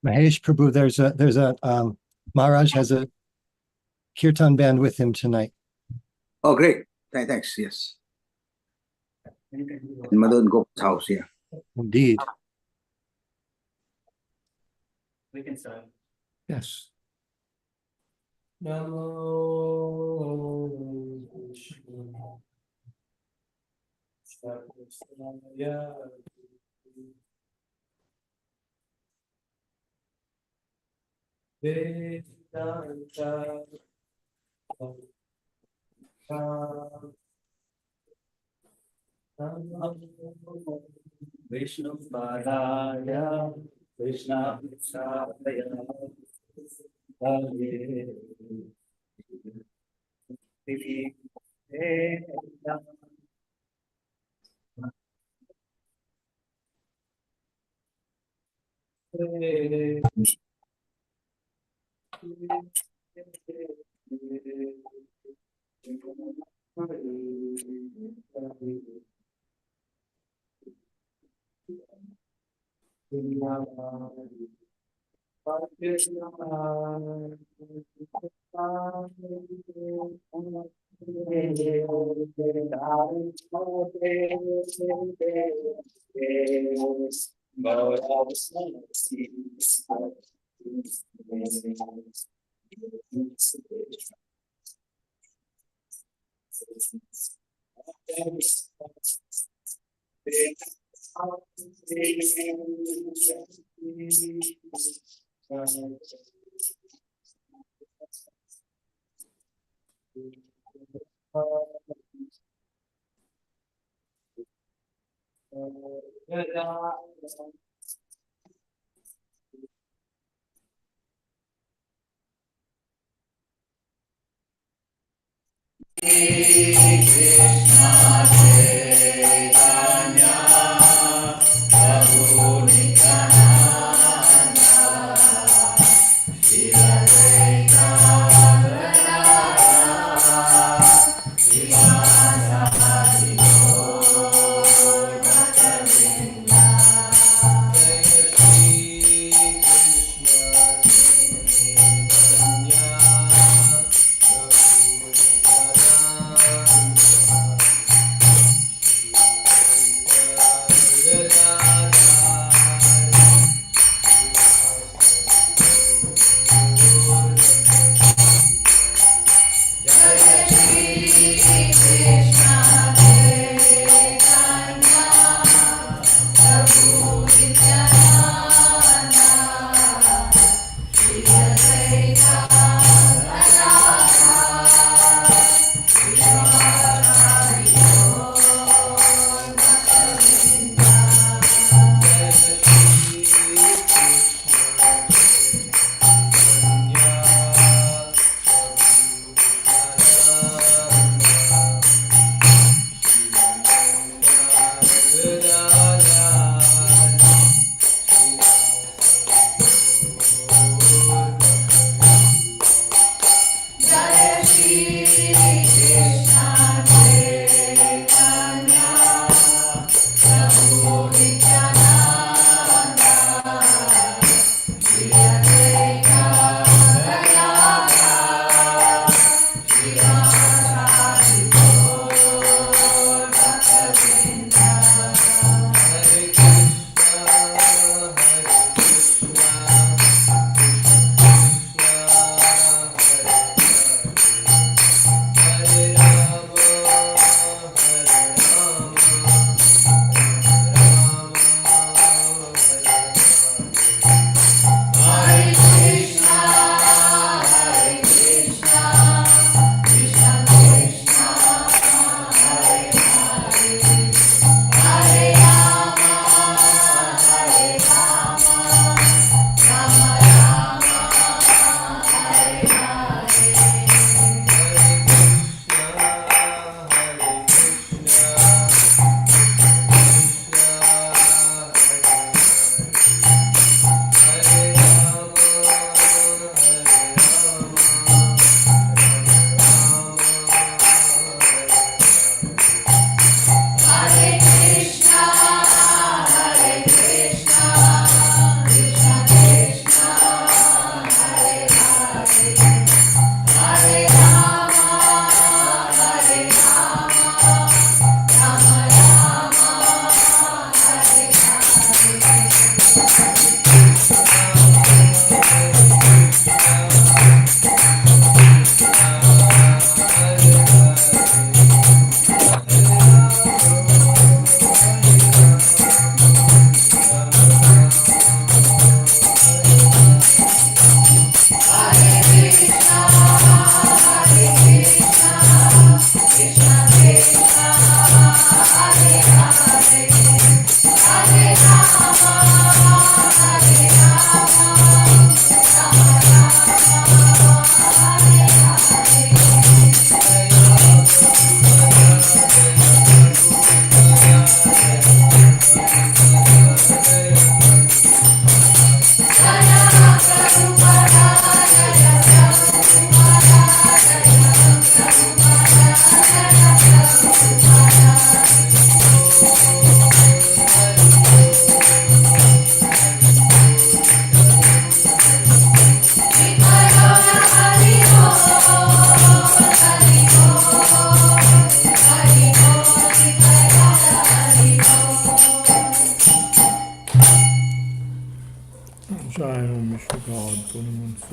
Mahesh Prabhu, there's a Maharaj has a kirtan band with him tonight. Oh, great. Thanks. Yes. In Madan Gopal's house, yeah. Indeed. We can start. Yes. Namo Sarvasvaya Vedanta Vishnu Padaya Krishna Sadaya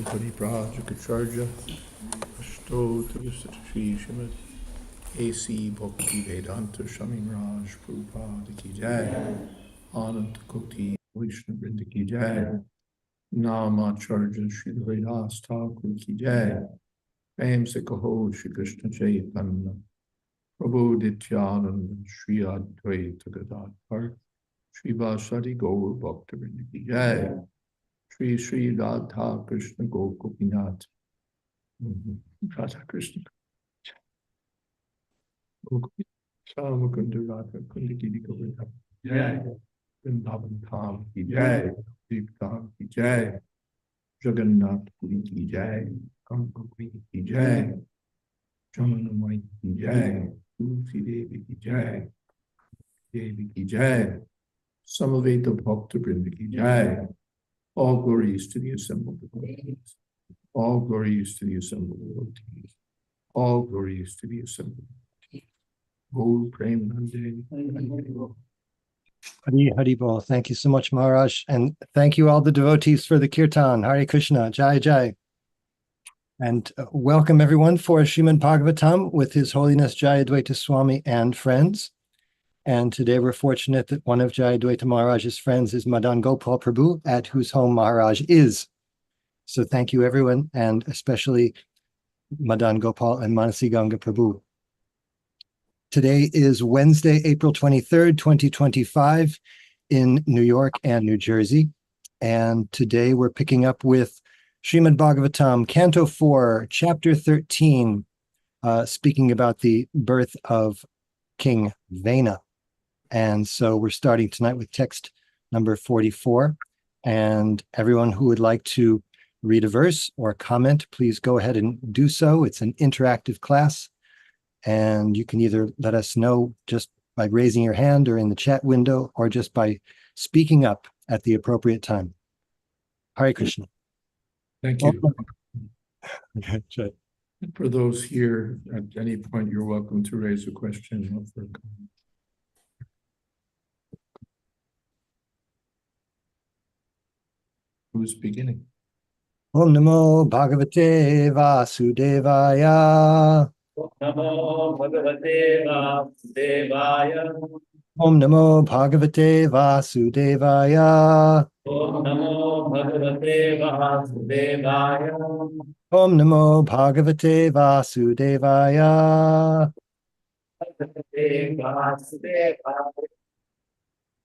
Paripurajaka Ashtotra Shri Srimad A.C. Bhakti Vedanta Swami Raj Prabhupada Ki Jai, Anant Koti Vishnu Vrinda Ki Jai, Namacharya Shri Haridas Thakur Ki Jai, Prem Se Kaho Shri Krishna Chaitanya, Prabhu Nityananda Shri Advaita Gadadhar, Shri Vasari Gaur Bhakta Vrinda Ki Jai, Shri Shri Radha Krishna Gopinath, Radha Krishna Gopinath, Radha Kundakiri Govardhan, Jai, Vrindavan Dham Ki Jai, Deep Dham Ki Jai, Jagannath Puri Ki Jai, Kampapuri Ki Jai, Jamunamai Ki Jai, Tulsi Devi Ki Jai, Devi Ki Jai, Samaveta Bhakta Vrinda Ki Jai. All glories to the assembled devotees. All glories to the assembled devotees. All glories to the assembled devotees. Guru Premanande. Hari Hari Bol. Thank you so much, Maharaj. And thank you all the devotees for the kirtan. Hare Krishna, Jai Jai. And welcome everyone for Srimad Bhagavatam with His Holiness Jayadvaita Swami and friends. And today we're fortunate that one of Jayadvaita Maharaj's friends is Madan Gopal Prabhu, at whose home Maharaj is. So thank you everyone, and especially Madan Gopal and Manasi Ganga Prabhu. Today is Wednesday, April 23rd, 2025 in New York and New Jersey. And today we're picking up with Srimad Bhagavatam, Canto 4, Chapter 13, speaking about the birth of King Vena. And so we're starting tonight with text number 44. And everyone who would like to read a verse or comment, please go ahead and do so. It's an interactive class. And you can either let us know just by raising your hand or in the chat window, or just by speaking up at the appropriate time. Hare Krishna. Thank you. Okay. For those here, at any point, you're welcome to raise a question or for a comment. Who's beginning? Om Namo Bhagavate Vasudevaya. Namo Bhagavate Vasudevaya. Om Namo Bhagavate Vasudevaya. Om Namo Bhagavate Vasudevaya. Om Namo Bhagavate Vasudevaya. Bhagavate Vasudevaya.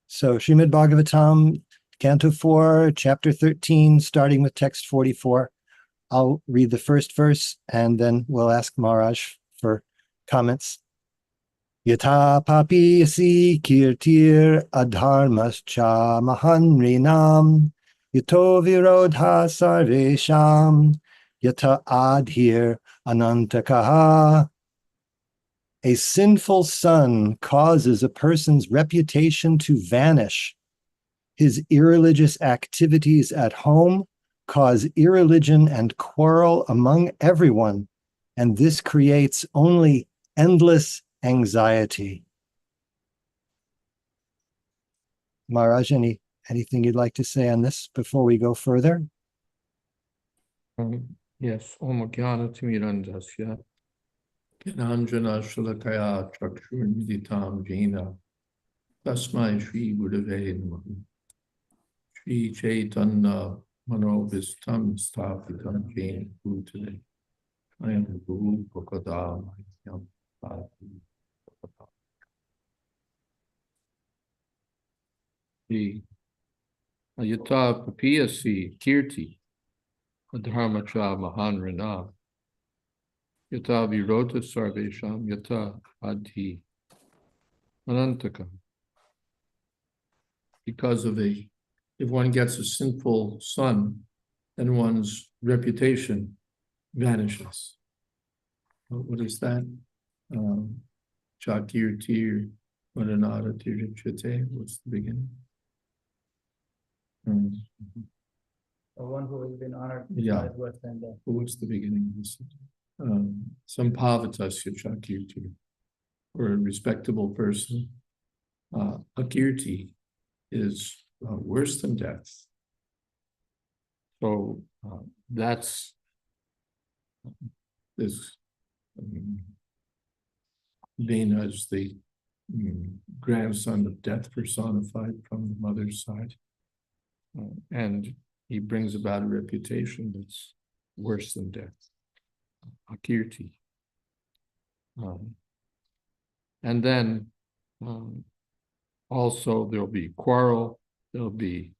So Srimad Bhagavatam, Canto 4, Chapter 13, starting with text 44. I'll read the first verse and then we'll ask Maharaj for comments. Yata papiyasi kirtir adharmascha mahanrinam yato virodha sarvesham yata adhir anantakaha. A sinful son causes a person's reputation to vanish. His irreligious activities at home cause irreligion and quarrel among everyone, and this creates only endless anxiety. Maharaj, anything you'd like to say on this before we go further? Yes. Om Jnana Timirandasya Gyananjana Shalakaya Chakshurniditam Jena Tasmai Shri Gurave Namaha Shri Chaitanya Manobhistam Sthapitam Jena Bhutale I am the Guru Bhakadam The Ayata Papiyasi Kirti Adharmacha Mahanrana Yata Virota Sarvesham Yata Adhi Anantaka. Because of if one gets a sinful son, then one's reputation vanishes. What is that? Chakir Tir Mananada Tirchate. What's the beginning? The one who has been honored. Yeah. And What's the beginning of this? Sampavatasya Chakirti, or a respectable person. Akirti is worse than death. So that's this Dana is the grandson of death personified from the mother's side. And he brings about a reputation that's worse than death, Akirti. And then also there'll be quarrel, there'll be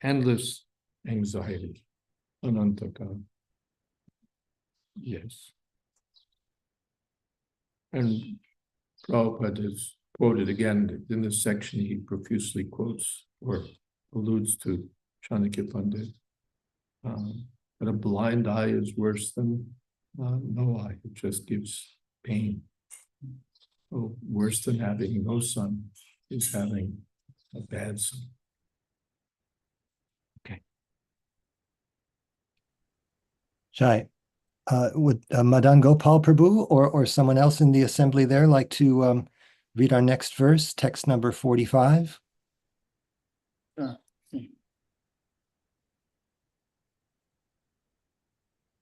endless anxiety, anantaka. Yes. And Prabhupada is quoted again in this section, he profusely quotes or alludes to Chanakya Pandit. But a blind eye is worse than no eye, it just gives pain. So worse than having no son is having a bad son. Okay. Jai, would Madan Gopal Prabhu or someone else in the assembly there like to read our next verse, text number 45?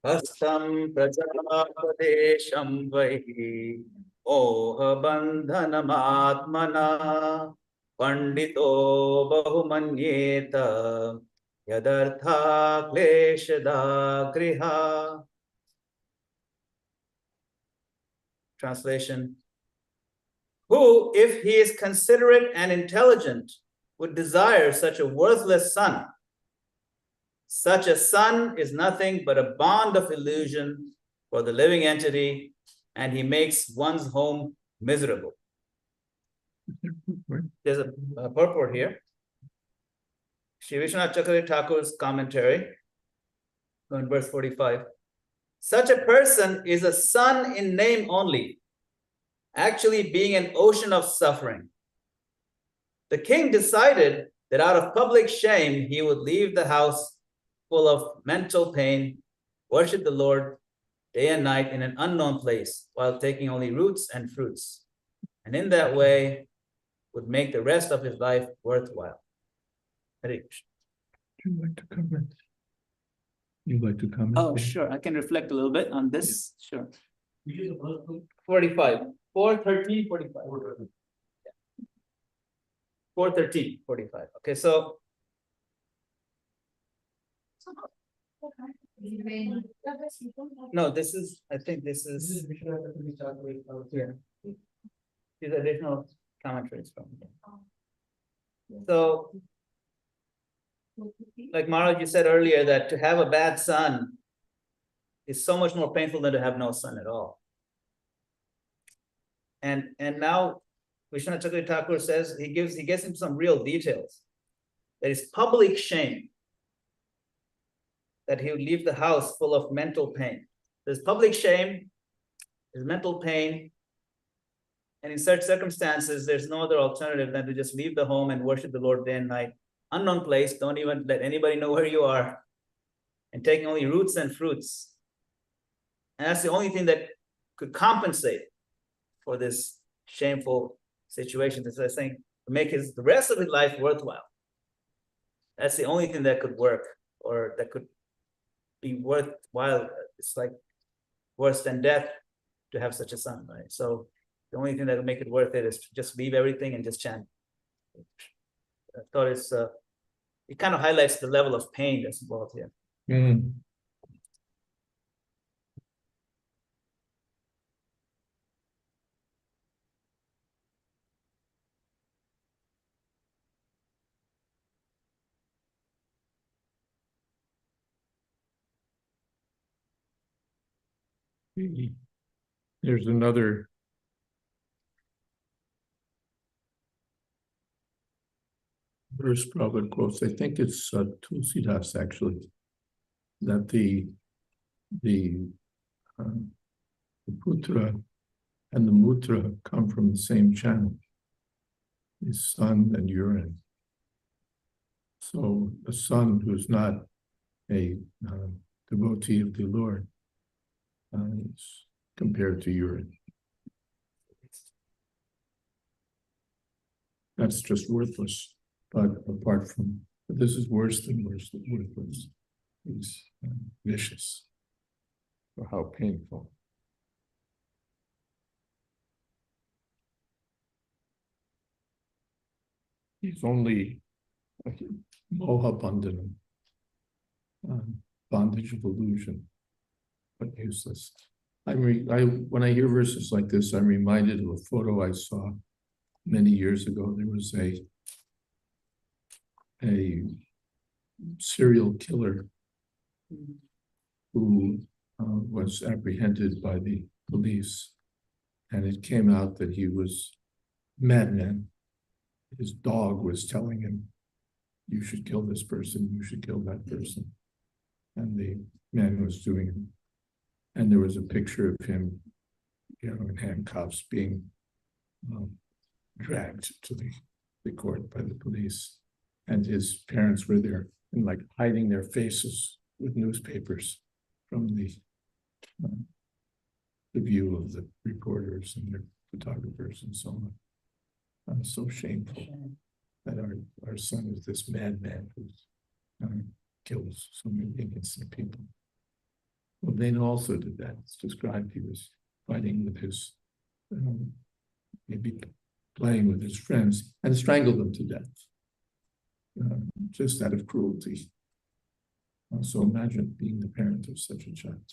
Hastam prajapadesham vahi mohabandhanamatmana pandito bahumanyeta yadartha kleshada griha. Translation: who, if he is considerate and intelligent, would desire such a worthless son? Such a son is nothing but a bond of illusion for the living entity, and he makes one's home miserable. There's a purport here. Sri Vishwanath Chakravarti Thakur's commentary on verse 45. Such a person is a son in name only, actually being an ocean of suffering. The king decided that out of public shame, he would leave the house full of mental pain, worship the Lord day and night in an unknown place while taking only roots and fruits. And in that way would make the rest of his life worthwhile. Hare Krishna. Would you like to comment? You'd like to comment? Oh, sure. I can reflect a little bit on this. Sure. 45. 413, 45. 413, 45. Okay, so no, this is, I think this is, yeah. These are additional commentaries from here. So, like Maharaj, you said earlier that to have a bad son is so much more painful than to have no son at all. And now Vishwanath Chakravarti Thakur says he gets into some real details. There is public shame that he would leave the house full of mental pain. There's public shame, there's mental pain, and in such circumstances, there's no other alternative than to just leave the home and worship the Lord day and night. Unknown place, don't even let anybody know where you are, and taking only roots and fruits. And that's the only thing that could compensate for this shameful situation. That's what I'm saying, to make the rest of his life worthwhile. That's the only thing that could work, or that could be worthwhile. It's like worse than death to have such a son, right? So the only thing that will make it worth it is to just leave everything and just chant. I thought it kind of highlights the level of pain that's involved here. There's another verse Prabhupada quotes, I think it's Tulsidas actually, that the putra and the mutra come from the same channel, the sun and urine. So a son who's not a devotee of the Lord is compared to urine. That's just worthless. But apart from, but this is worse than worthless. is vicious, or how painful. He's only moha bandhanam, bondage of illusion, but useless. When I hear verses like this, I'm reminded of a photo I saw many years ago. There was a serial killer who was apprehended by the police, and it came out that he was a madman. His dog was telling him, "You should kill this person, you should kill that person." And the man was doing it. And there was a picture of him, in handcuffs, being dragged to the court by the police. And his parents were there and like hiding their faces with newspapers from the view of the reporters and their photographers and so on. So shameful that our son is this madman who kills so many innocent people. Well, Dana also did that. It's described he was fighting with his, maybe playing with his friends, and strangled them to death, just out of cruelty. So imagine being the parent of such a child.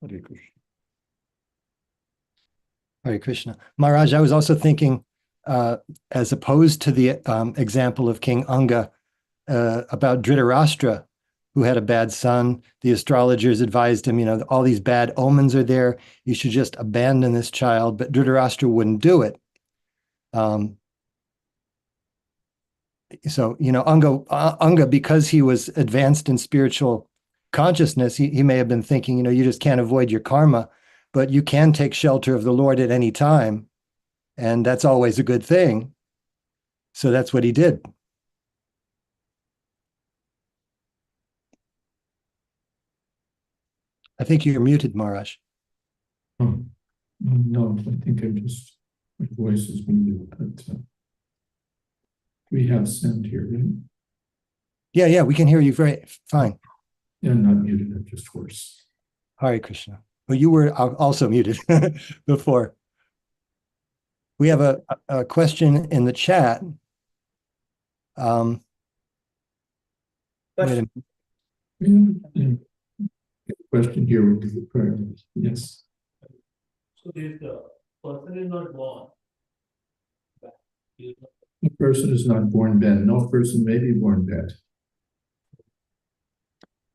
Hare Krishna. Hare Krishna. Maharaj, I was also thinking, as opposed to the example of King Anga, about Dhritarashtra, who had a bad son. The astrologers advised him, all these bad omens are there. You should just abandon this child. But Dhritarashtra wouldn't do it. So, Anga, because he was advanced in spiritual consciousness, he may have been thinking, you just can't avoid your karma, but you can take shelter of the Lord at any time. And that's always a good thing. So that's what he did. I think you're muted, Maharaj. Oh, no, I think my voice is muted, but we have sound here, right? Yeah, we can hear you very fine. Yeah, not muted, I'm just hoarse. Hare Krishna. Well, you were also muted before. We have a question in the chat. Wait a minute. Question here would be the prayer. Yes. So if the person is not born, The person is not born bad. No person may be born bad.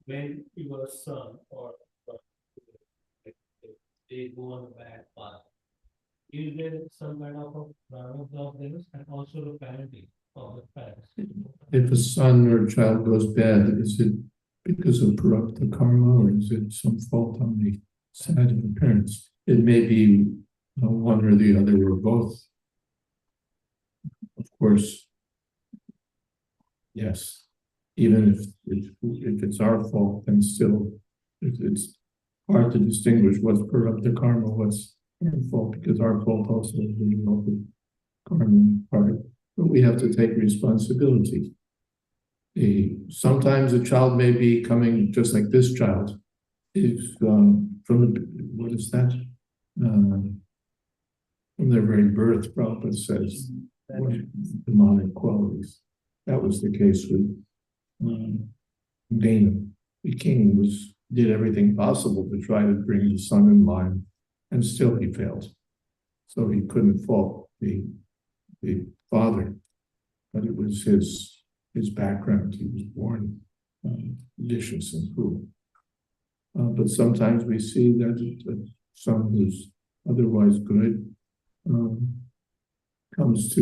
when your son or they go on a bad path, is there some kind of a prana of this and also the penalty of the parents? If a son or a child goes bad, is it because of corrupted karma, or is it some fault on the side of the parents? It may be one or the other or both. Of course, yes. Even if it's our fault, then still it's hard to distinguish what's corrupted karma, what's our fault, because our fault also is the result of karma part. But we have to take responsibility. Sometimes a child may be coming just like this child is from what is that? From their very birth, Prabhupada says, demonic qualities. That was the case with Dana. The king did everything possible to try to bring the son in line, and still he failed. So he couldn't fault the father, but it was his background. He was born vicious and cruel. But sometimes we see that someone who's otherwise good comes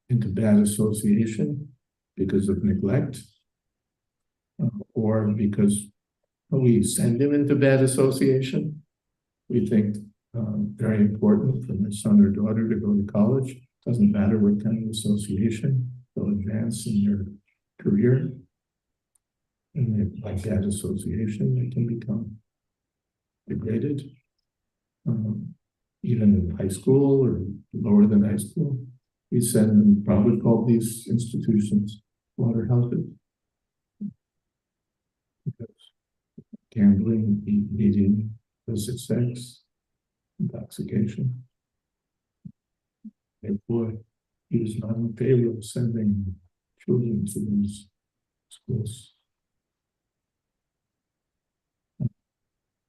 into bad association because of neglect, or because we send him into bad association. We think very important for my son or daughter to go to college. Doesn't matter what kind of association, they'll advance in their career. And by bad association, they can become degraded. Even in high school or lower than high school, we send them, probably call these institutions slaughterhouses. Because gambling, eating, illicit sex, intoxication. Therefore, he was not in favor of sending children to these schools.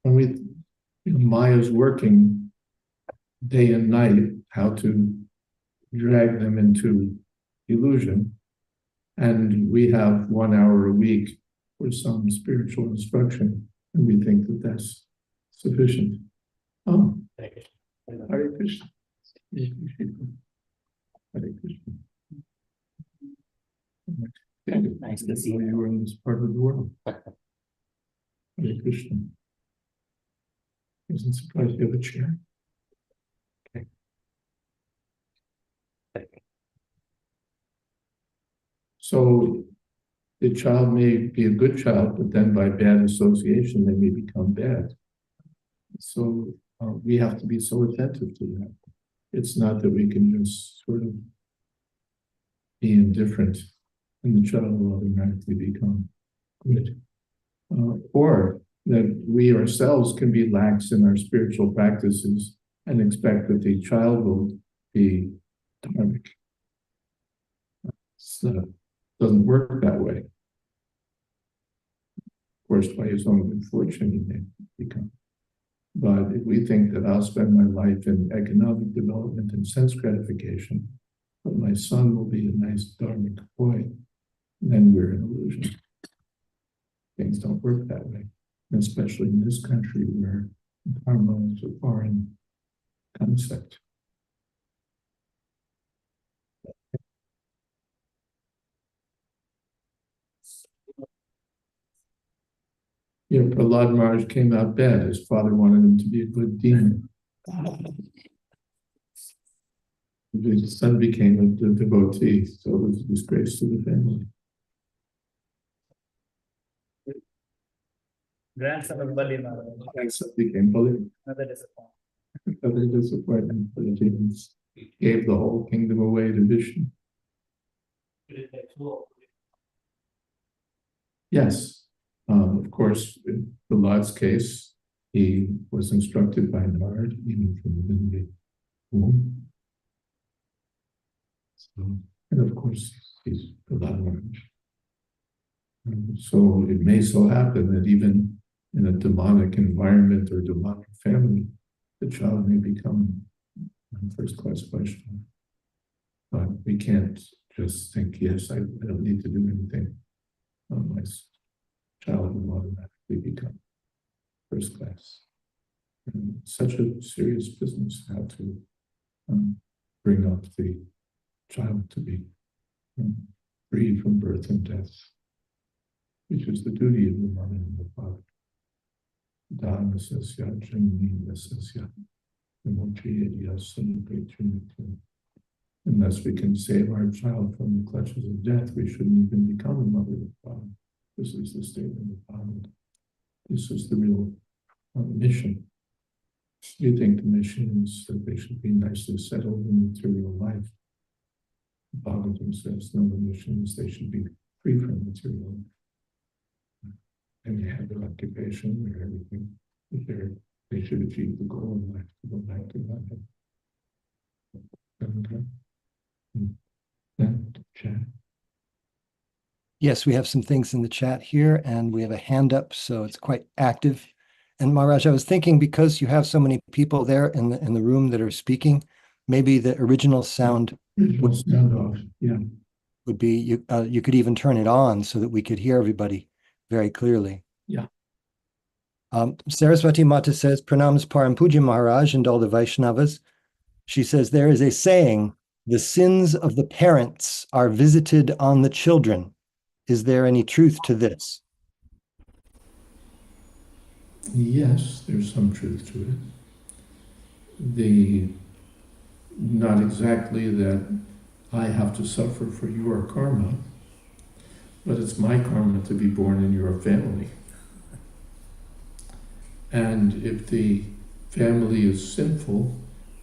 And Maya's working day and night how to drag them into illusion. And we have 1 hour a week for some spiritual instruction, and we think that that's sufficient. Oh, Hare Krishna. Hare Krishna. Nice to see you. You were in this part of the world. Hare Krishna. Isn't surprised you have a chair. Okay. So the child may be a good child, but then by bad association, they may become bad. So we have to be so attentive to that. It's not that we can just sort of be indifferent and the child will automatically become good. Or that we ourselves can be lax in our spiritual practices and expect that the child will be dharmic. It doesn't work that way. Of course, by his own good fortune, he may become. But if we think that I'll spend my life in economic development and sense gratification, but my son will be a nice dharmic boy, then we're in illusion. Things don't work that way, and especially in this country where karma is a foreign concept. Yeah, Prahlad Maharaj came out bad. His father wanted him to be a good demon. His son became a devotee, so it was a disgrace to the family. Grandson of Bali Maharaj. Grandson became Bali. Another disappointment. Another disappointment for the demons. Gave the whole kingdom away to Vishnu. Yes. Of course, in Prahlad's case, he was instructed by Narad, even from within the womb. So, and of course, he's Prahlad Maharaj. So it may so happen that even in a demonic environment or demonic family, the child may become a first-class Vaishnava. But we can't just think, yes, I don't need to do anything. My child will automatically become first class. And such a serious business, how to bring up the child to be free from birth and death, which is the duty of the mother and the father. Dharma sasya janani sasya unless we can save our child from the clutches of death, we shouldn't even become a mother and father. This is the statement of Bhagavatam. This is the real mission. We think the mission is that they should be nicely settled in material life. Bhagavatam says, no, the mission is they should be free from material life. And they have their occupation, their everything. They should achieve the goal in life to go back to Godhead. And chat. Yes, we have some things in the chat here, and we have a hand up, so it's quite active. And Maharaj, I was thinking, because you have so many people there in the room that are speaking, maybe the original sound off. Yeah. would be you could even turn it on so that we could hear everybody very clearly. Yeah. Saraswati Mata says, Pranams Param Puja Maharaj and all the Vaishnavas. She says, there is a saying, the sins of the parents are visited on the children. Is there any truth to this? Yes, there's some truth to it. Not exactly that I have to suffer for your karma, but it's my karma to be born in your family. And if the family is sinful,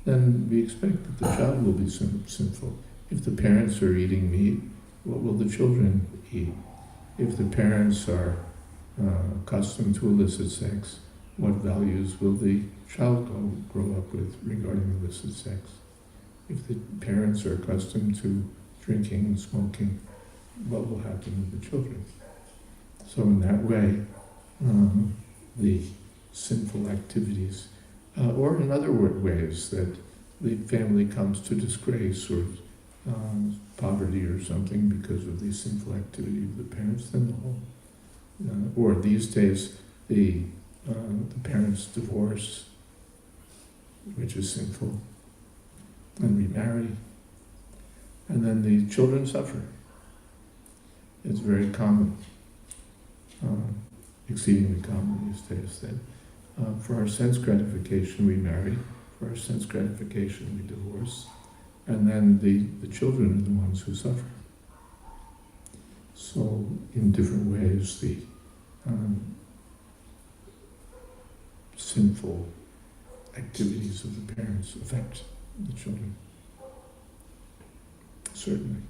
then we expect that the child will be sinful. If the parents are eating meat what will the children eat? If the parents are accustomed to illicit sex, what values will the child grow up with regarding illicit sex? If the parents are accustomed to drinking and smoking, what will happen to the children? So in that way, the sinful activities, or in other ways that the family comes to disgrace or poverty or something because of the sinful activity of the parents, then the whole, or these days, the parents divorce, which is sinful, and remarry, and then the children suffer. It's very common, exceedingly common these days, that for our sense gratification we marry, for our sense gratification we divorce, and then the children are the ones who suffer. So in different ways the sinful activities of the parents affect the children. Certainly.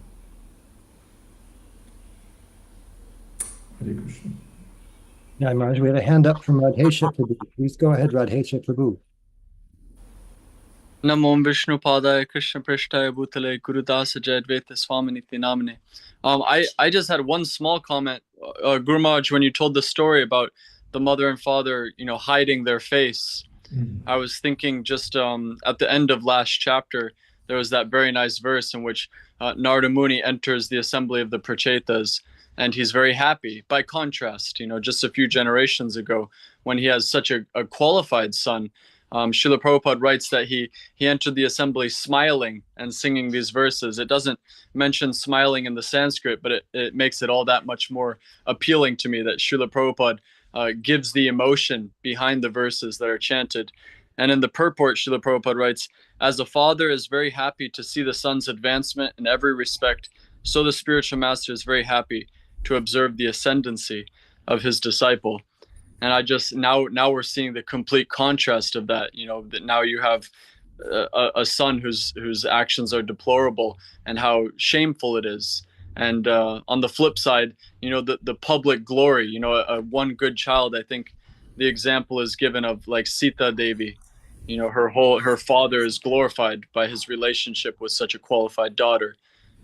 Hare Krishna. Yeah, Maharaj, we have a hand up from Radhesha Prabhu. Please go ahead, Radhesha Prabhu. Namo Vishnu Padaya Krishna Prishtaya Bhutale Gurudasa Jayadvaita Swami Niti Namane. I just had one small comment, Guru Maharaj, when you told the story about the mother and father, hiding their face. I was thinking just at the end of last chapter, there was that very nice verse in which Narada Muni enters the assembly of the Prachetas, and he's very happy. By contrast, just a few generations ago, when he has such a qualified son, Srila Prabhupada writes that he entered the assembly smiling and singing these verses. It doesn't mention smiling in the Sanskrit, but it makes it all that much more appealing to me that Srila Prabhupada gives the emotion behind the verses that are chanted. And in the purport, Srila Prabhupada writes, as a father is very happy to see the son's advancement in every respect, so the spiritual master is very happy to observe the ascendancy of his disciple. And I just now we're seeing the complete contrast of that. That now you have a son whose actions are deplorable and how shameful it is. And on the flip side, the public glory. One good child. I think the example is given of like Sita Devi. Her father is glorified by his relationship with such a qualified daughter,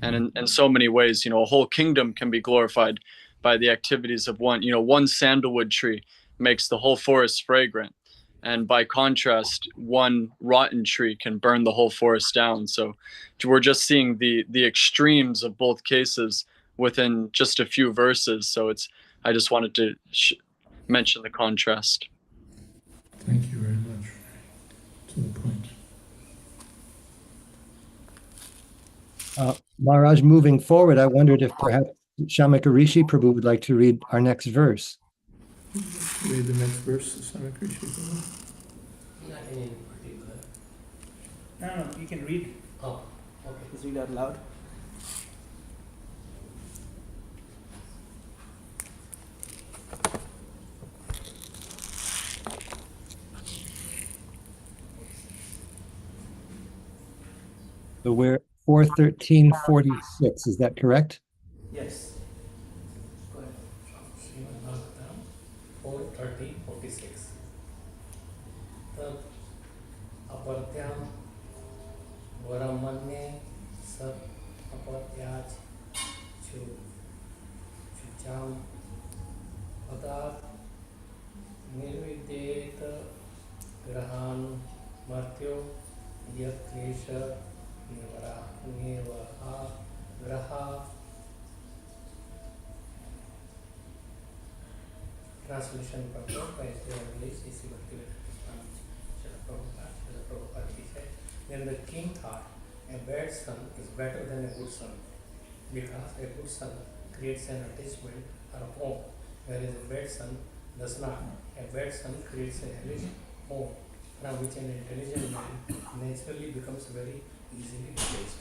and in so many ways, a whole kingdom can be glorified by the activities of one. One sandalwood tree makes the whole forest fragrant, and by contrast, one rotten tree can burn the whole forest down. So we're just seeing the extremes of both cases within just a few verses. So I just wanted to mention the contrast. Thank you very much. To the point. Maharaj, moving forward, I wondered if perhaps Shamaka Rishi Prabhu would like to read our next verse. Read the next verse, Samakrishi. Not in particular. No, you can read. Oh, okay. Just read out loud. So we're 413:46, is that correct? Yes. Go ahead. Srimad Bhagavatam 4:30-46. Tad apartyam varamanye sat apartyaj chucham padat nirvidet grahan martyo yat klesha Nevaha Graha. Translation purport by English is Prabhupada. He said, then the king thought, a bad son is better than a good son, because a good son creates an attachment or a home, whereas a bad son does not. A bad son creates a hellish home, from which an intelligent man naturally becomes very easily replaced.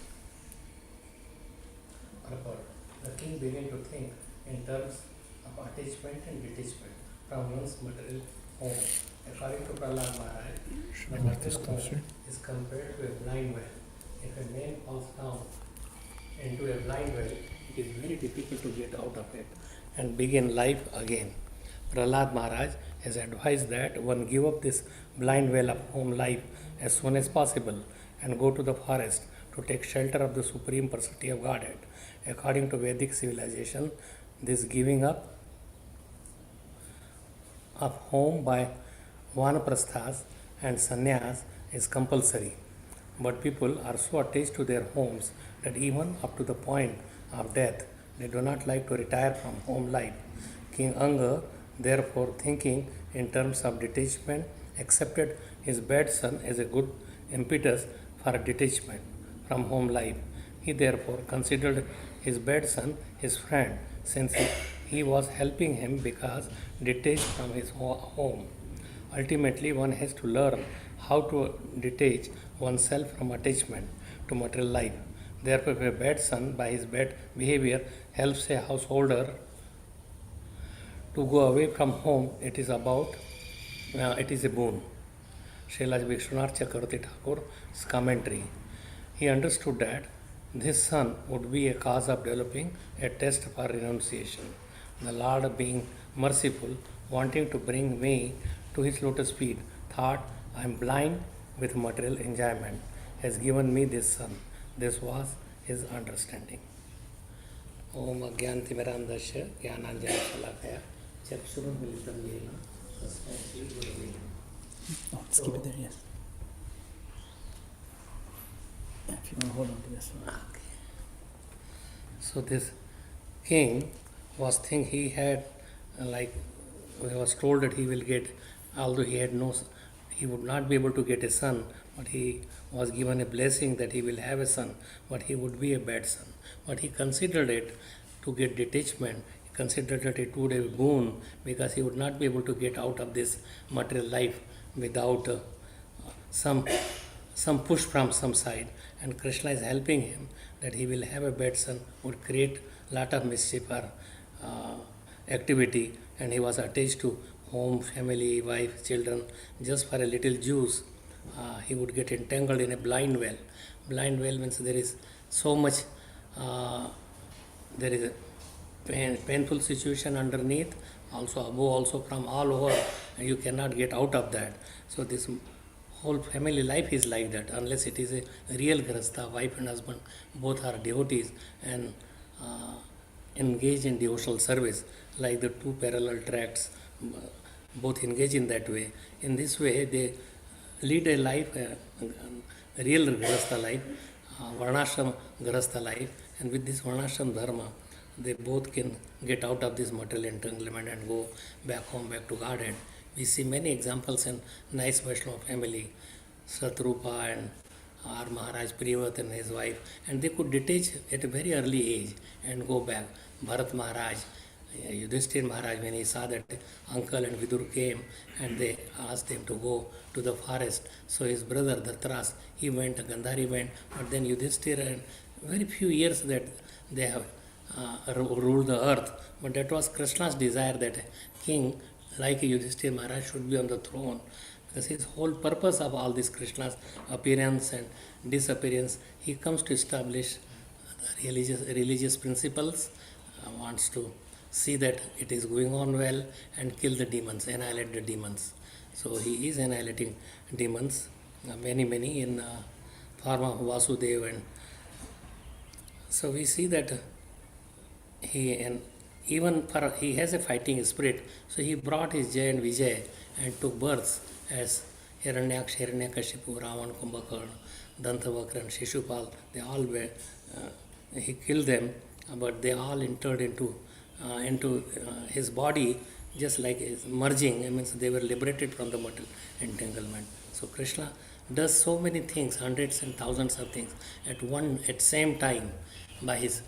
The king began to think in terms of attachment and detachment from one's material home. According to Prahlad Maharaj, the material home is compared to a blind man. If a man falls down into a blind well, it is very difficult to get out of it and begin life again. Prahlad Maharaj has advised that one give up this blind well of home life as soon as possible and go to the forest to take shelter of the Supreme Personality of Godhead. According to Vedic civilization, this giving up of home by vanaprasthas and sannyas is compulsory. But people are so attached to their homes that even up to the point of death, they do not like to retire from home life. King Anga, therefore, thinking in terms of detachment, accepted his bad son as a good impetus for detachment from home life. He therefore considered his bad son his friend, since he was helping him because detached from his home. Ultimately, one has to learn how to detach oneself from attachment to material life. Therefore, if a bad son, by his bad behavior, helps a householder to go away from home, it is a boon. Srila Vishwanath Chakravarti Thakur's commentary. He understood that this son would be a cause of developing a test for renunciation. The Lord, being merciful, wanting to bring me to his lotus feet, thought, I am blind with material enjoyment, has given me this son. This was his understanding. Om Agyantimirandasya Jnananjana Shalakaya Chakshurunmilitam Yena Tasmai Shri Gurave Namaha. Oh, let's keep it there, yes. Yeah, if you want to hold on to this one. Okay. So this king was think he had he was told that he will get, although he would not be able to get a son, but he was given a blessing that he will have a son, but he would be a bad son. But he considered it to get detachment. He considered that it would be a boon because he would not be able to get out of this material life without some push from some side. And Krishna is helping him that he will have a bad son, would create lot of mischief or activity, and he was attached to home, family, wife, children, just for a little juice. He would get entangled in a blind well. Blind well means there is so much, there is a painful situation underneath, also above, also from all over, and you cannot get out of that. So this whole family life is like that, unless it is a real grahastha, wife and husband, both are devotees and engage in devotional service, like the two parallel tracks, both engage in that way. In this way, they lead a life, a real grahastha life, varnashram grahastha life, and with this varnashram dharma, they both can get out of this material entanglement and go back home, back to Godhead. We see many examples in nice Vaishnava family, Satrupa and R. Maharaj Privat and his wife, and they could detach at a very early age and go back. Bharat Maharaj, Yudhishthir Maharaj, when he saw that uncle and Vidur came and they asked him to go to the forest, so his brother Dhatras, he went, Gandhari went, but then Yudhishthir, and very few years that they have ruled the earth, but that was Krishna's desire that a king like Yudhishthir Maharaj should be on the throne, because his whole purpose of all this Krishna's appearance and disappearance, he comes to establish religious principles, wants to see that it is going on well and kill the demons, annihilate the demons. So he is annihilating demons, many in form of Vasudeva, and so we see that he has a fighting spirit. So he brought his Jay and Vijay and took births as Hiranyaksh, Hiranyakashipu, Ravan, Kumbhakarna, Dantavakra and Shishupal. They all were, he killed them, but they all entered into his body, just like merging. It means they were liberated from the mortal entanglement. So Krishna does so many things, hundreds and thousands of things at same time by his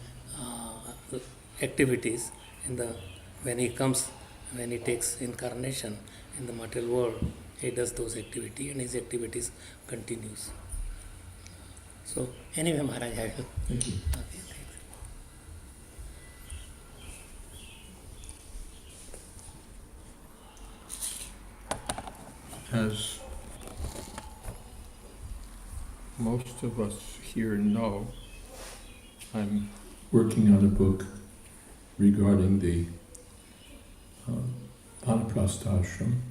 activities when he takes incarnation in the material world. He does those activities and his activities continues. So anyway, Maharaj, I will. Thank you. Okay, thanks. As most of us here know, I'm working on a book regarding the Vanaprastha ashram.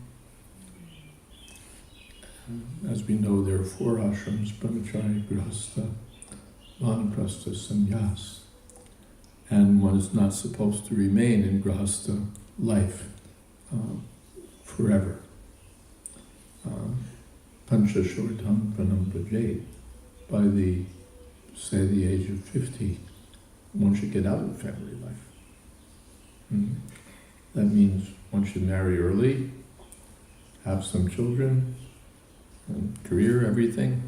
As we know, there are 4 ashrams: Brahmachari, Grihastha, Vanaprastha, Sannyas. And one is not supposed to remain in Grihastha life forever. Pancha Shodham Pranam Prajet. By the age of 50, one should get out of family life. That means one should marry early, have some children, and career, everything.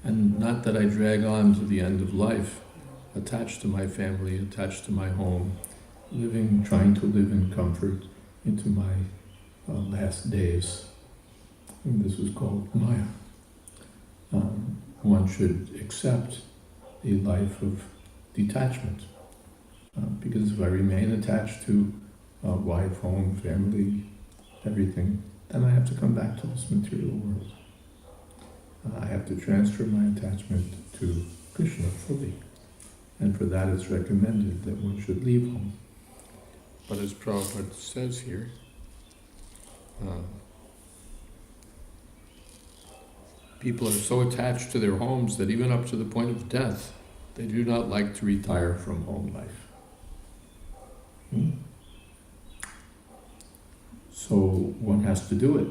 And not that I drag on to the end of life, attached to my family, attached to my home, trying to live in comfort into my last days. And this is called Maya. One should accept a life of detachment. Because if I remain attached to wife, home, family, everything, then I have to come back to this material world. I have to transfer my attachment to Krishna fully. And for that it's recommended that one should leave home. But as Prabhupada says here, people are so attached to their homes that even up to the point of death, they do not like to retire from home life. So one has to do it.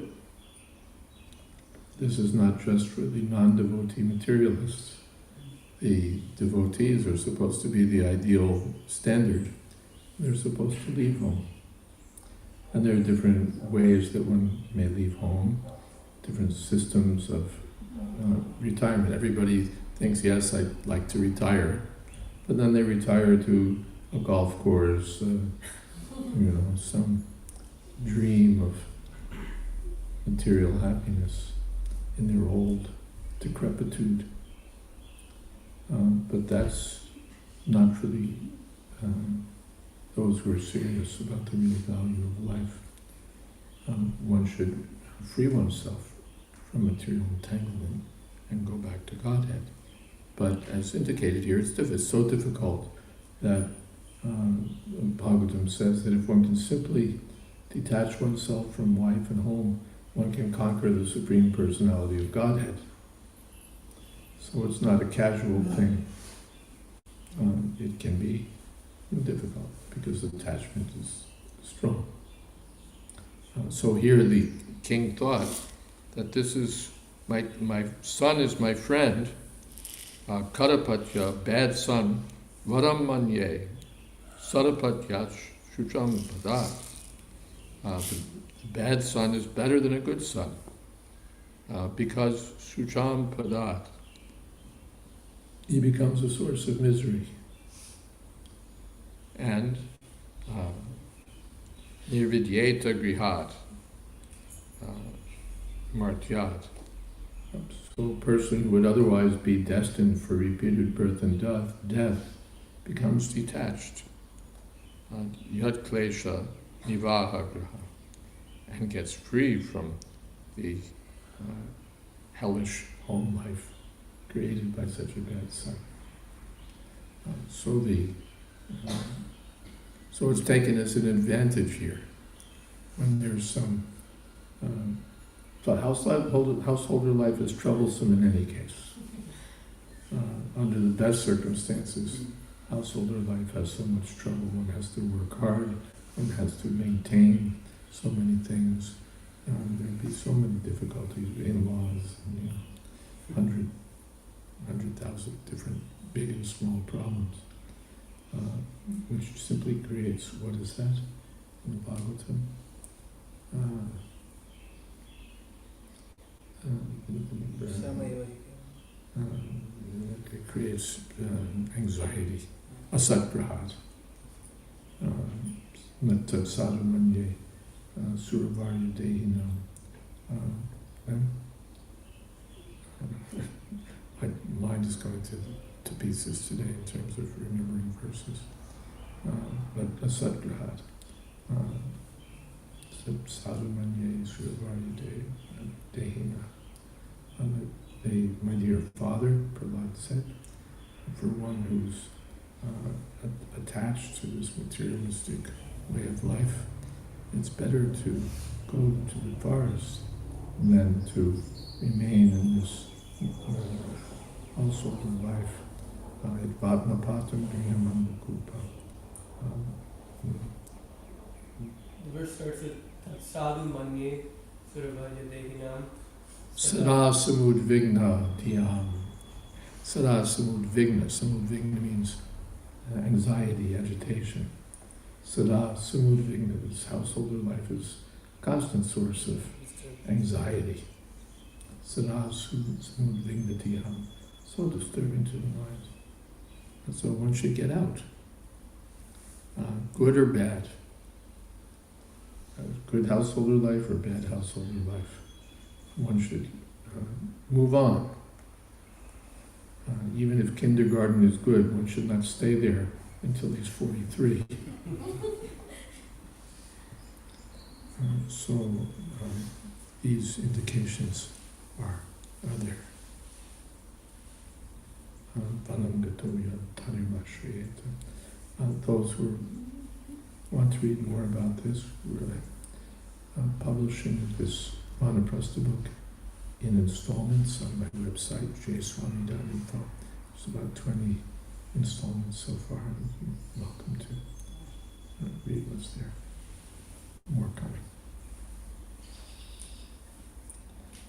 This is not just for the non-devotee materialists. The devotees are supposed to be the ideal standard. They're supposed to leave home. And there are different ways that one may leave home, different systems of retirement. Everybody thinks, yes, I'd like to retire, but then they retire to a golf course, some dream of material happiness in their old decrepitude. But that's not for those who are serious about the real value of life. One should free oneself from material entanglement and go back to Godhead. But as indicated here, it's so difficult that Bhagavatam says that if one can simply detach oneself from wife and home, one can conquer the Supreme Personality of Godhead. So it's not a casual thing. It can be difficult because attachment is strong. So here the king thought that this is my son is my friend, Karapatya, bad son, Varam Manye, Sarapatyach, Shucham Padat. The bad son is better than a good son, because Shucham Padat, he becomes a source of misery. And Nirvidyeta Grihat, Martyat. So a person who would otherwise be destined for repeated birth and death becomes detached. Yad Klesha Nivaha Graha, and gets free from the hellish home life created by such a bad son. So it's taken as an advantage here when there's some. So householder life is troublesome in any case. Under the best circumstances, householder life has so much trouble. One has to work hard. One has to maintain so many things. There'd be so many difficulties, in-laws, 100,000 different big and small problems, which simply creates, what is that in the Bhagavatam? It creates anxiety, asatprahat, nattat sadhamanye, suravarya dehinam. My mind is going to pieces today in terms of remembering verses. But asatprahat, sadhamanye, suravarya dehina. My dear father, Prahlad said, for one who's attached to this materialistic way of life. It's better to go to the forest than to remain in this household of life. Padmapatam Grihamamakupa. The verse starts with Sadhu Manye Suravaja Dehinam Sada Samudvigna Dhyam. Sada Samudvigna. Samudvigna means anxiety, agitation. Sada Samudvigna, this householder life is a constant source of anxiety. Sada Samudvigna Dhyam. So disturbing to the mind. And so one should get out. Good or bad. Good householder life or bad householder life. One should move on. Even if kindergarten is good, one should not stay there until he's 43. These indications are there. Those who want to read more about this, we're publishing this Vanaprastha book in installments on my website, jayswami.info. There's about 20 installments so far, and you're welcome to read what's there. More coming.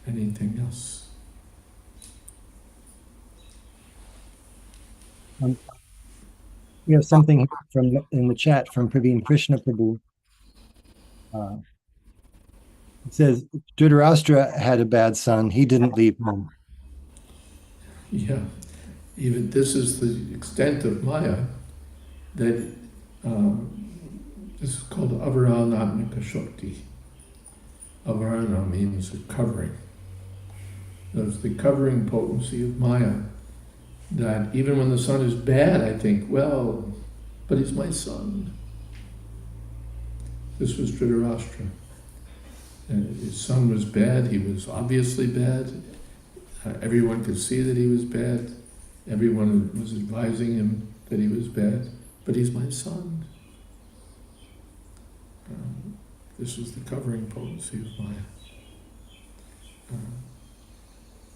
Anything else? We have something from in the chat from Praveen Krishna Prabhu. It says Dhritarashtra had a bad son. He didn't leave home. Yeah, even this is the extent of Maya, that this is called avaranatmika shakti. Avarana means a covering. There's the covering potency of Maya, that even when the son is bad, I think, well, but he's my son. This was Dhritarashtra. And his son was bad, he was obviously bad. Everyone could see that he was bad. Everyone was advising him that he was bad, but he's my son. This was the covering potency of Maya.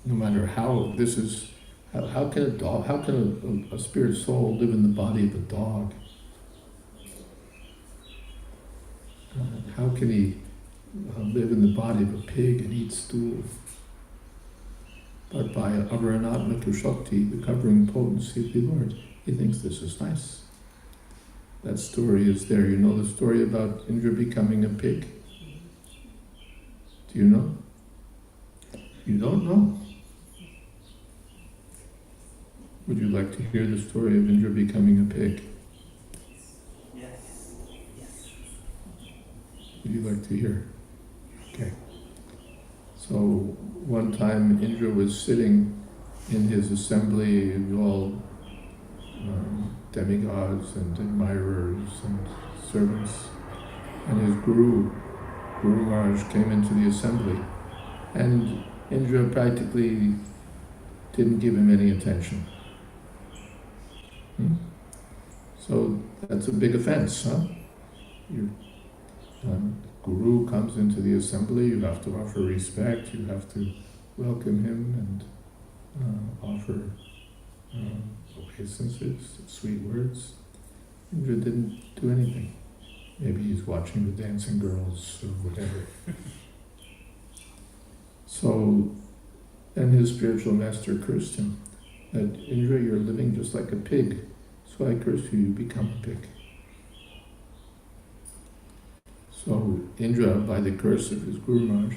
No matter how this is, how can a dog, how can a spirit soul live in the body of a dog? How can he live in the body of a pig and eat stool? But by avaranatmika shakti, the covering potency of the Lord, he thinks this is nice. That story is there. You know the story about Indra becoming a pig? Do you know? You don't know? Would you like to hear the story of Indra becoming a pig? Yes. Yes. Would you like to hear? Okay. So one time Indra was sitting in his assembly of all demigods and admirers and servants, and his Guru Maharaj came into the assembly, and Indra practically didn't give him any attention. So that's a big offense, huh? Guru comes into the assembly, you have to offer respect, you have to welcome him and offer obeisances, sweet words. Indra didn't do anything. Maybe he's watching the dancing girls or whatever. So then his spiritual master cursed him, that Indra, you're living just like a pig, so I curse you, you become a pig. So Indra, by the curse of his Guru Maharaj,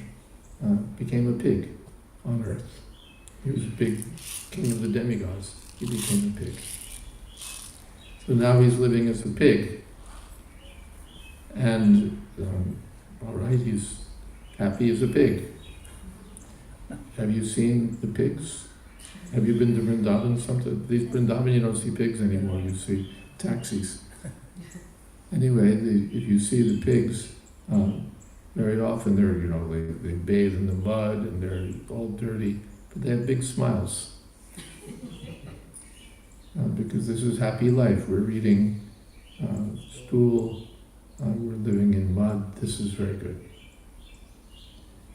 became a pig on earth. He was a big king of the demigods. He became a pig. So now he's living as a pig. And, all right, he's happy as a pig. Have you seen the pigs? Have you been to Vrindavan? These Vrindavan, you don't see pigs anymore, you see taxis. Anyway, if you see the pigs, very often they bathe in the mud and they're all dirty, but they have big smiles. because this is happy life. We're eating stool, we're living in mud. This is very good.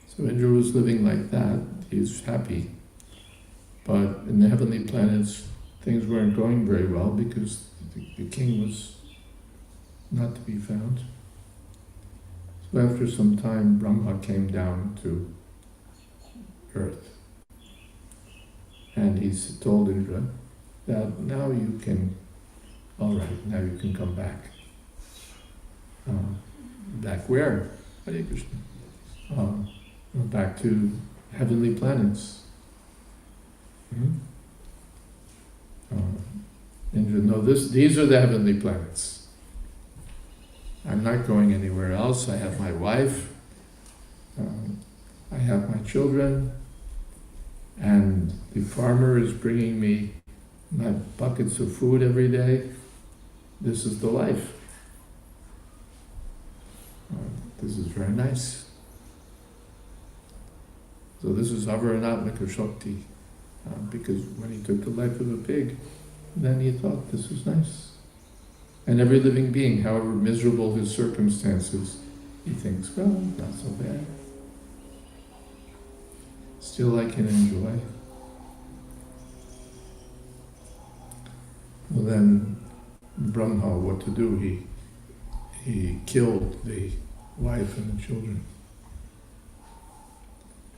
So Indra was living like that. He's happy. But in the heavenly planets, things weren't going very well because the king was not to be found. So after some time, Brahma came down to earth. And he told Indra that now you can, all right, now you can come back. Back where? Hare Krishna. Back to heavenly planets. Indra, no, these are the heavenly planets. I'm not going anywhere else. I have my wife. I have my children. And the farmer is bringing me my buckets of food every day. This is the life. This is very nice. So this is Avaranatmika Shakti. Because when he took the life of a pig, then he thought this is nice. And every living being, however miserable his circumstances, he thinks, well, not so bad. Still I can enjoy. Well then, Brahma, what to do? He killed the wife and the children.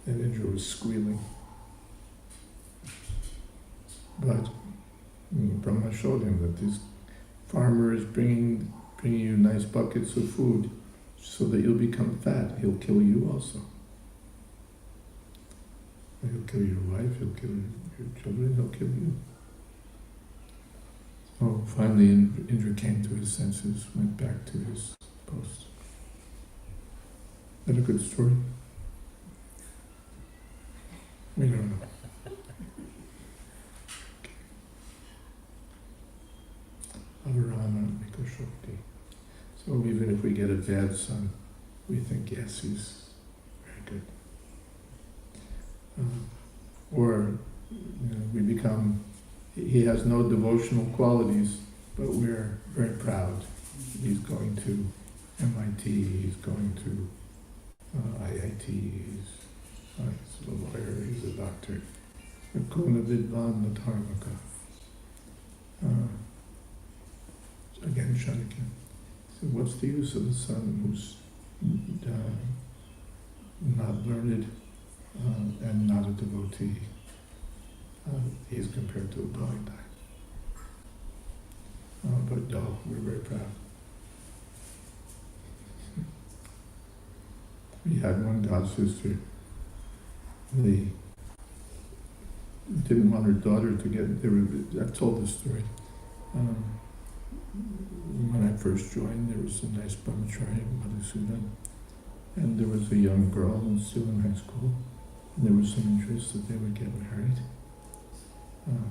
And Indra was squealing. But Brahma showed him that this farmer is bringing you nice buckets of food so that you'll become fat. He'll kill you also. He'll kill your wife, he'll kill your children, he'll kill you. So finally Indra came to his senses, went back to his post. Is that a good story? We don't know. Avaranatmika Shakti. So even if we get a bad son, we think, yes, he's very good. Or we become, he has no devotional qualities, but we're very proud. He's going to MIT, he's going to IIT, he's a lawyer, he's a doctor. Kona Vidvan Dharmaka. Again, Shanikan. So what's the use of a son who's not learned and not a devotee? He's compared to a blind eye. But no, we're very proud. We had one god sister. They didn't want her daughter to get. I've told this story. When I first joined, there was a nice brahmachari, Madhusudan, and there was a young girl still in high school, and there was some interest that they would get married,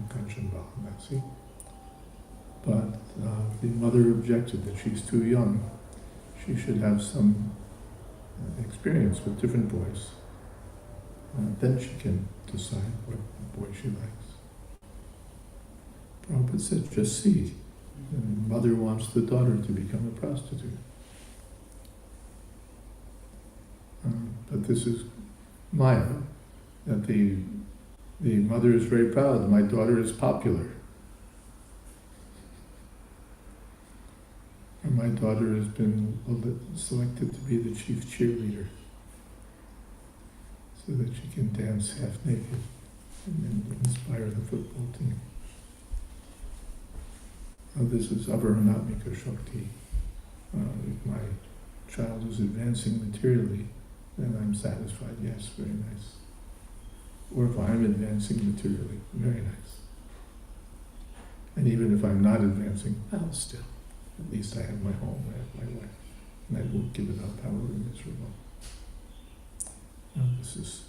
Kanchan Bahamasi. But the mother objected that she's too young. She should have some experience with different boys. Then she can decide what boy she likes. Prabhupada said, just see. The mother wants the daughter to become a prostitute. But this is Maya, that the mother is very proud. My daughter is popular. And my daughter has been selected to be the chief cheerleader so that she can dance half naked and inspire the football team. This is Avaranatmika Shakti. If my child is advancing materially, then I'm satisfied. Yes, very nice. Or if I'm advancing materially, very nice. And even if I'm not advancing, well, still, at least I have my home, I have my wife, and I won't give it up, however miserable. This is.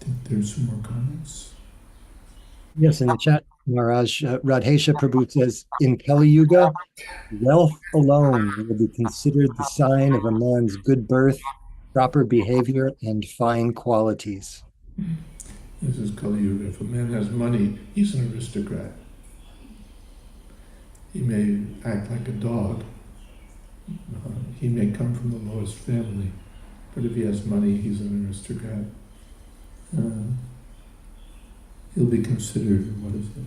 I think there's some more comments. Yes, in the chat, Maharaj, Radhesha Prabhu says, in Kali Yuga, wealth alone will be considered the sign of a man's good birth, proper behavior, and fine qualities. This is Kali Yuga. If a man has money, he's an aristocrat. He may act like a dog. He may come from the lowest family, but if he has money, he's an aristocrat. He'll be considered, what is it?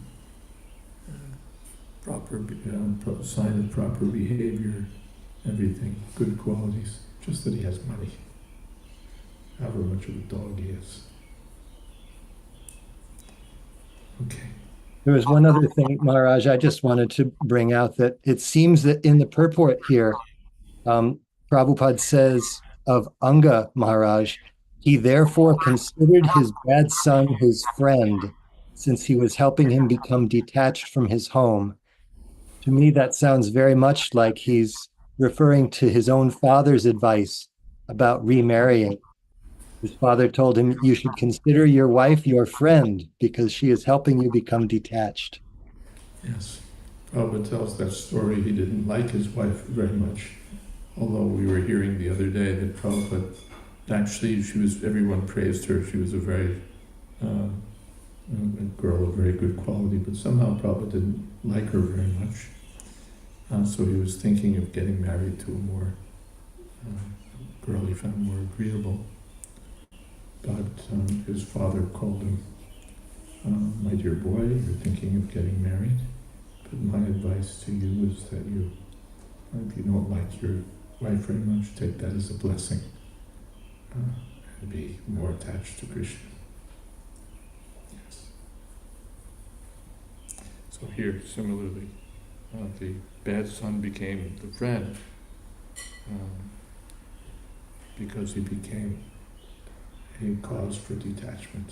Proper sign of proper behavior, everything, good qualities, just that he has money. However much of a dog he is. Okay. There was one other thing, Maharaj, I just wanted to bring out, that it seems that in the purport here, Prabhupada says of Anga Maharaj, he therefore considered his bad son his friend, since he was helping him become detached from his home. To me, that sounds very much like he's referring to his own father's advice about remarrying. His father told him, you should consider your wife your friend because she is helping you become detached. Yes. Prabhupada tells that story. He didn't like his wife very much, although we were hearing the other day that Prabhupada, actually, everyone praised her. She was a very a girl of very good quality, but somehow Prabhupada didn't like her very much. So he was thinking of getting married to a more girl he found more agreeable. But his father called him, my dear boy, you're thinking of getting married, but my advice to you is that you, if you don't like your wife very much, take that as a blessing and be more attached to Krishna. Yes. So here, similarly, the bad son became the friend because he became a cause for detachment.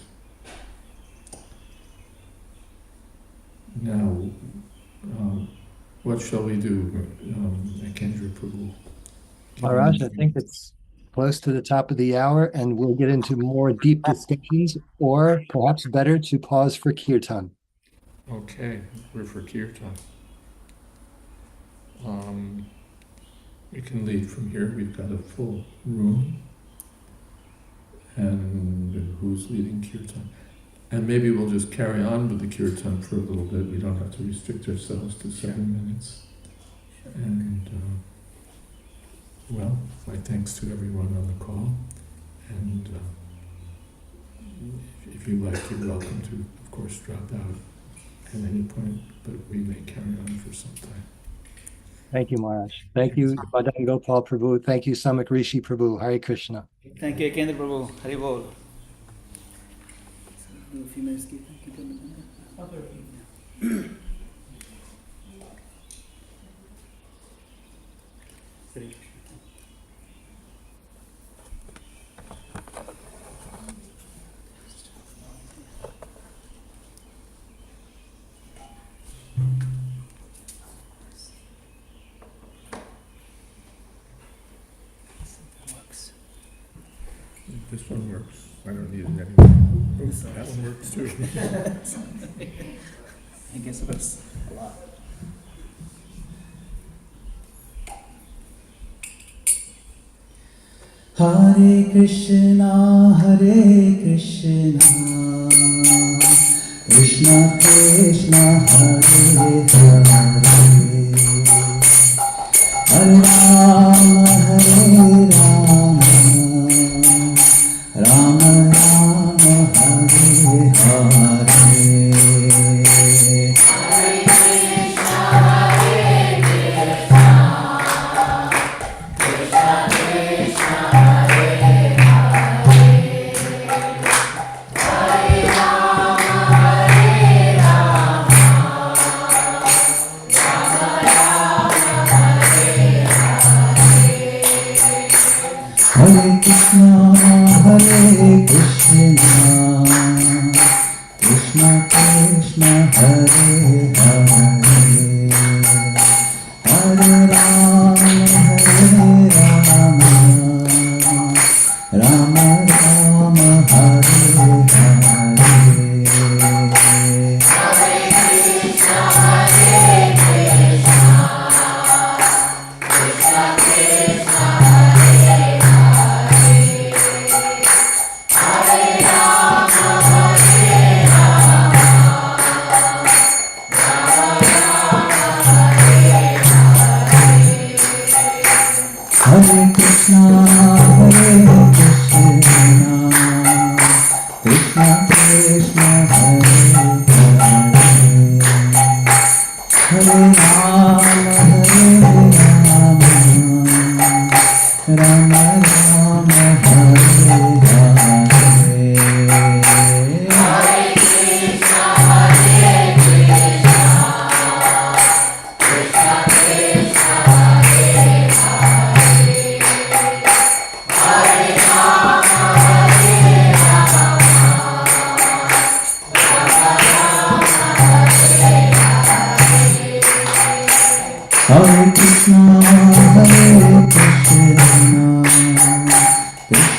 Now, what shall we do, Kendra Prabhu? Maharaj, I think it's close to the top of the hour, and we'll get into more deep discussions, or perhaps better to pause for kirtan. Okay, we're for kirtan. We can lead from here. We've got a full room. And who's leading kirtan? And maybe we'll just carry on with the kirtan for a little bit. We don't have to restrict ourselves to 7 minutes. And well, my thanks to everyone on the call. And if you like, you're welcome to, of course, drop out at any point, but we may carry on for some time. Thank you, Maharaj. Thank you, Madan Gopal Prabhu. Thank you, Samak Rishi Prabhu. Hare Krishna. Thank you, Kendra Prabhu. Hari Bol. Do a few minutes. Keep This one works. I don't need it anymore. Oh, that one works too. I guess that's a lot. Hare Krishna, Krishna Krishna, Hare Hare, Hare Rama, Hare Rama, Rama Rama, Hare Hare. Hare Krishna, Krishna Krishna, Hare Hare, Hare Rama, Rama Rama, Hare Hare. Hare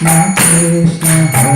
Krishna Krishna Hare Hare Hare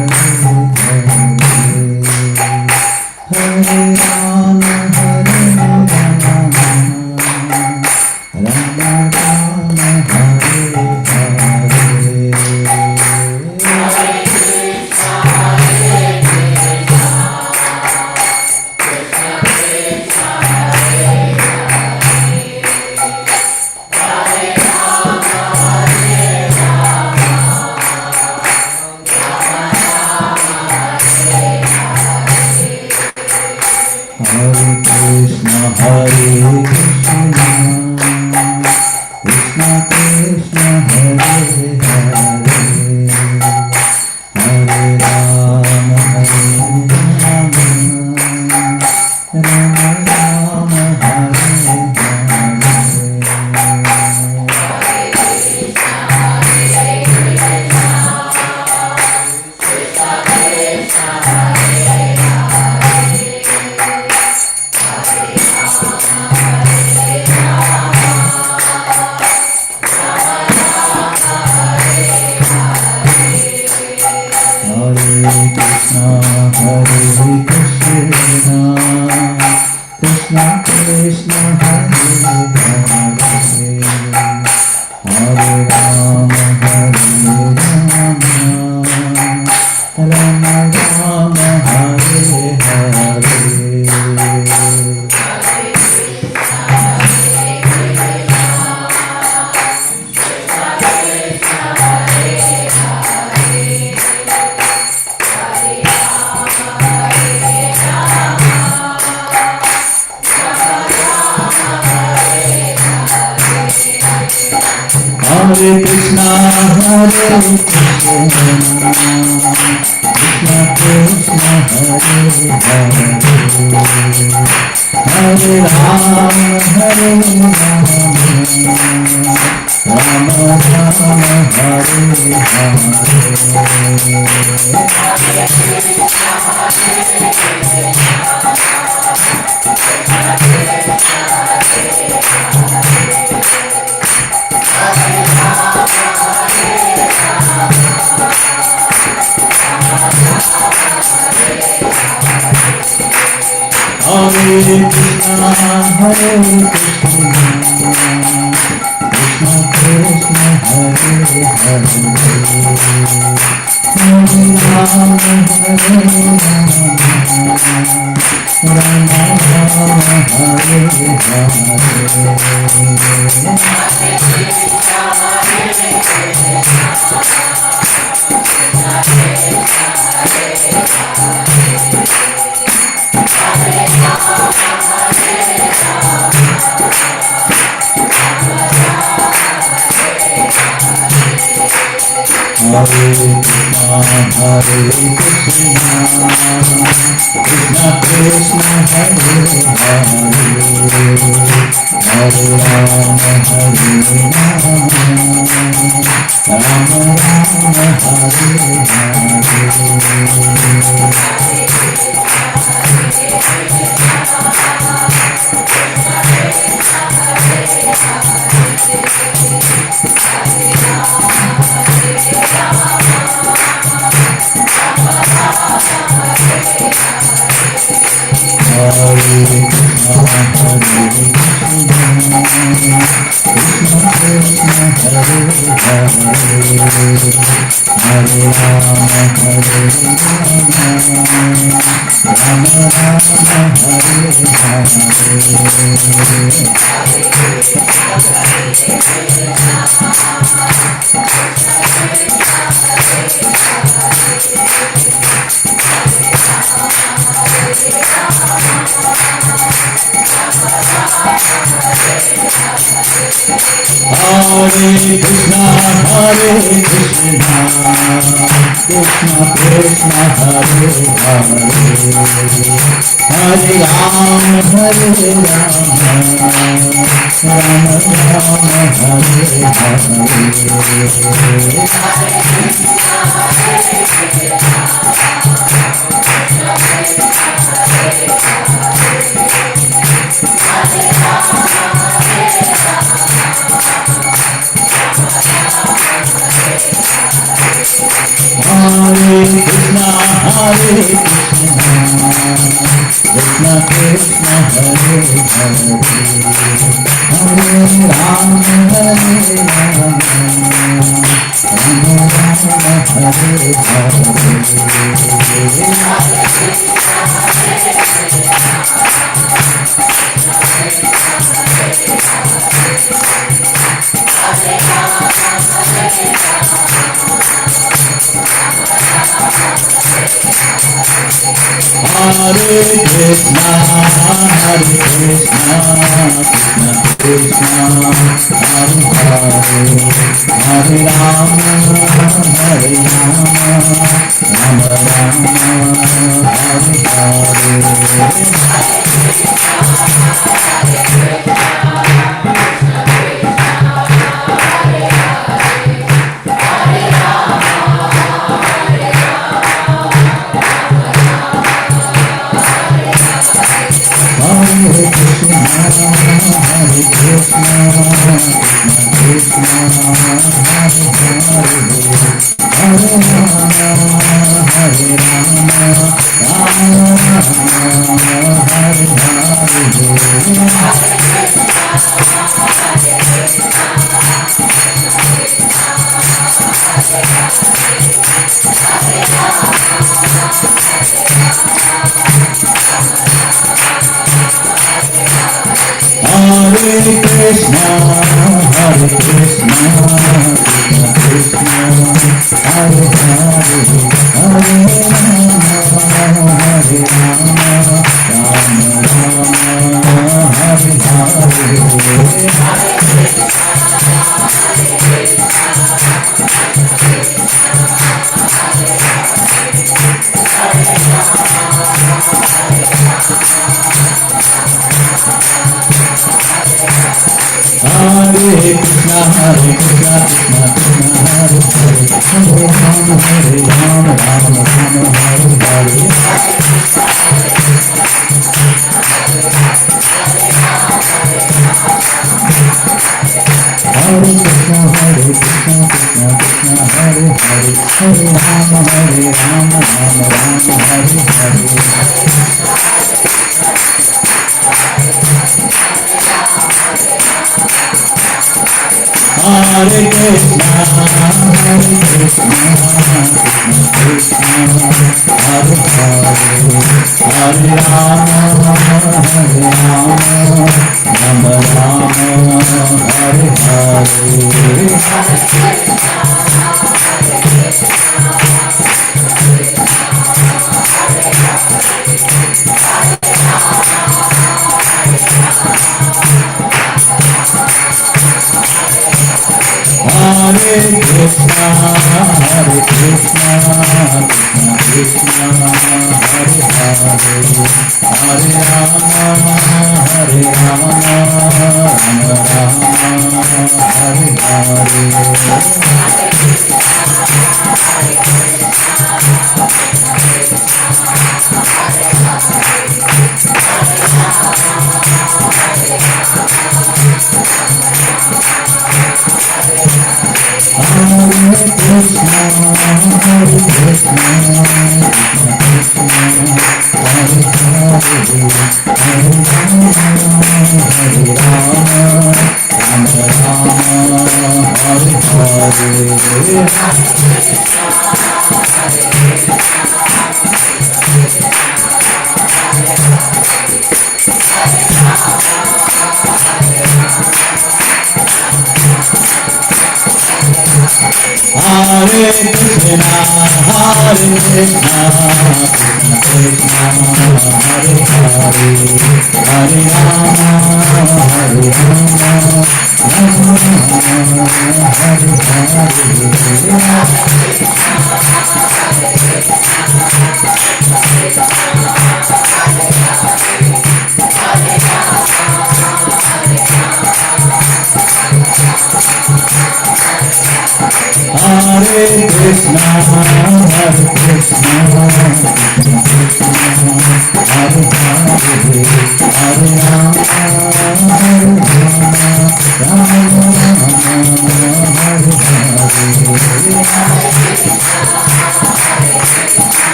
Rama Rama Rama Hare Hare Hare Krishna Krishna Krishna Hare Hare Hare Rama Rama Rama Hare Krishna Krishna Hare Hare Hare Rama Rama Rama Hare Hare Hare Krishna Krishna Krishna Hare Hare Hare Rama Rama Rama Hare Hare Krishna Krishna Krishna Hare Hare Hare Rama Rama Rama Hare Hare Krishna Krishna Krishna Hare Hare Hare Rama Rama Rama Hare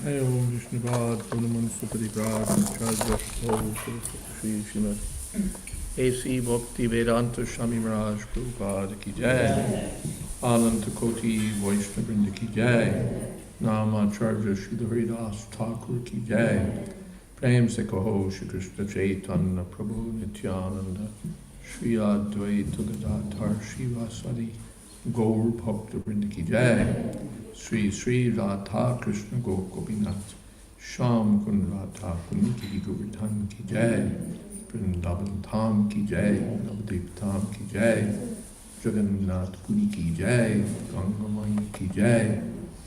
Jai Om Vishnupad Punaman Supadiprad Acharya Shri Srimad A.C. Bhakti Vedanta Swami Maharaj Prabhupada Ki Jai Ananta Koti Vaishnavrinda Ki Jai Namacharya Shri Haridas Thakur Ki Jai Prem Se Kaho Shri Krishna Chaitanya Prabhu Nityananda Shri Advaita Gadadhar Shri Vasadi Gaur Bhakta Vrinda Ki Jai Sri Sri Radha Krishna Gopinath Sham Kun Radha Kuniki Govardhan Ki Jai Vrindavan Dham Ki Jai Navadip Dham Ki Jai Jagannath Puri Ki Jai Ganga Maya Ki Jai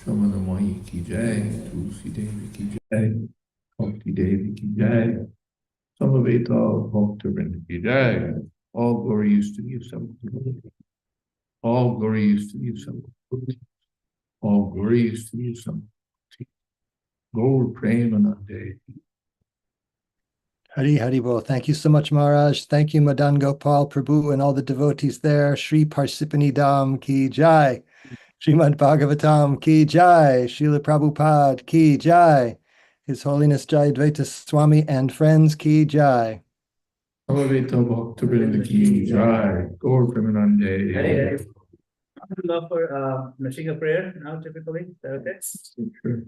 Shamana Maya Ki Jai Tulsi Devi Ki Jai Bhakti Devi Ki Jai Samaveta Bhakta Vrinda Ki Jai. All glory used to be of some. All glory used to be of some. All glory used to be of some. Gaur Premanande. Hari Hari Bol. Thank you so much, Maharaj. Thank you, Madan Gopal Prabhu and all the devotees there. Sri Parsipani Dham Ki Jai. Srimad Bhagavatam Ki Jai. Srila Prabhupada Ki Jai. His Holiness Jayadvaita Swami and friends Ki Jai. Samaveta Bhakta Vrinda Ki Jai. Gaur Premanande. Hari. I would love for finishing a prayer now, typically. Is that okay? Sure.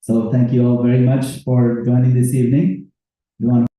So thank you all very much for joining this evening. We want to